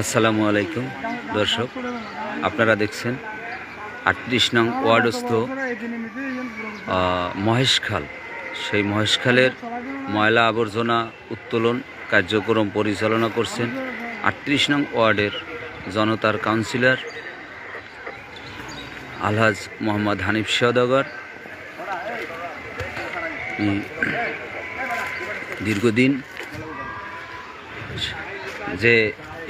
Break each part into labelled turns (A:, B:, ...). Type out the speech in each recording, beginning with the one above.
A: আসসালামু আলাইকুম দর্শক, আপনারা দেখছেন ৩৮ নং ওয়ার্ডস্থ মহেশখাল। সেই মহেশখালের ময়লা আবর্জনা উত্তোলন কার্যক্রম পরিচালনা করছেন ৩৮ নং ওয়ার্ডের জনতার কাউন্সিলর আলহাজ মোহাম্মদ হানিফ সওদাগর। দীর্ঘদিন যে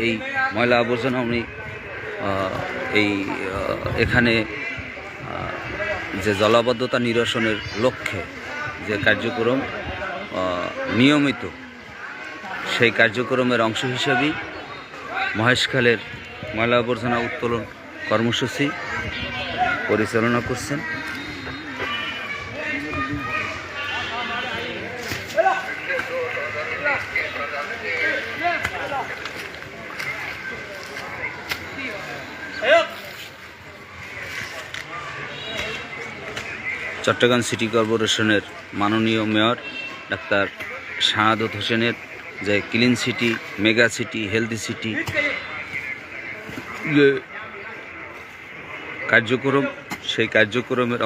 A: এই ময়লা আবর্জনা উনি এখানে যে জলাবদ্ধতা নিরসনের লক্ষ্যে যে কার্যক্রম নিয়মিত, সেই কার্যক্রমের অংশ হিসেবেই মহেশখালের ময়লা আবর্জনা উত্তোলন কর্মসূচি পরিচালনা করছেন। চট্টগ্রাম সিটি কর্পোরেশনের মাননীয় মেয়র ডাক্তার শাহাদত হোসেনের যে clean city, mega city, healthy city কার্যক্রম, সেই কার্যক্রমের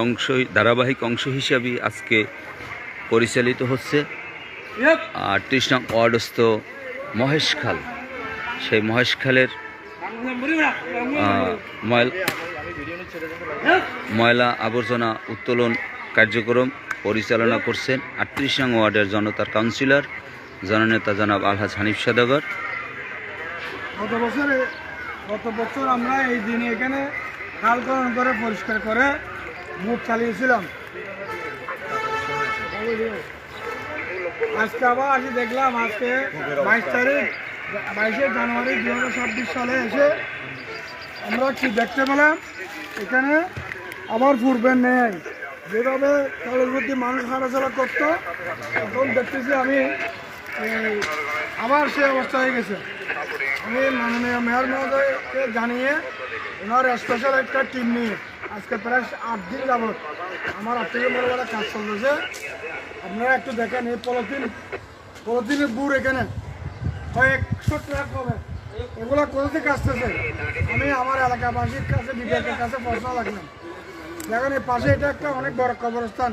A: ধারাবাহিক অংশ হিসাবেই আজকে পরিচালিত হচ্ছে ৩৮ নং ওয়ার্ডস্থ মহেশখাল। সেই মহেশখালের ময়লা আবর্জনা উত্তোলন কার্যক্রম পরিচালনা করছেন ৩৮ নং ওয়ার্ডের জনতার কাউন্সিলর জননেতা জনাব আলহাজ হানিফ সওদাগর।
B: গত বছর আমরা এই দিনে এখানে খালকরণ করে পরিষ্কার করে মুখ চালিয়েছিলাম। আজকে আবার আসি দেখলাম, আজকে 22 জানুয়ারি 2026 সালে এসে আমরা কি দেখতে পেলাম, এখানে আবার পূর্বের নেই যেভাবে কালের প্রতি মানুষ হাঁটাচলা করতো, এখন দেখতেছি আমি আবার সে অবস্থা হয়ে গেছে। আমি মাননীয় মেয়র মহোদয়কে জানিয়ে ওনার স্পেশাল একটা টিম নিয়ে আজকে প্রায় 8 দিন যাবৎ আমার আত্মীয় বড়বেলা কাজ চলতেছে। আপনারা একটু দেখেন, এই পলিথিনের বুড় এখানে কয়েকশো ট্রাক হবে, এগুলো কোথা থেকে আসতেছে? আমি আমার এলাকাবাসীর কাছে, বিধায়কের কাছে প্রশ্ন রাখলাম। দেখেন এই পাশে এটা একটা অনেক বড় কবরস্থান,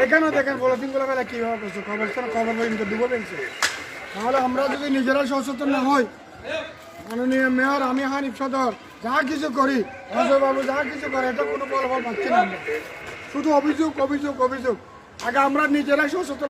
B: এখানেও দেখেন পলিথিনগুলো বেলা কীভাবে করছে, কবরস্থানে কবর পর্যন্ত ডুবে ফেলছে। তাহলে আমরা যদি নিজেরাই সচেতন না হই, মাননীয় মেয়র আমি হানিফ সওদাগর যা কিছু করি, অজয়বাবু যা কিছু করে, এটা কোনো ফলাফল পাচ্ছি না। আমরা শুধু অভিযোগ অভিযোগ অভিযোগ। আগে আমরা নিজেরাই সচেতন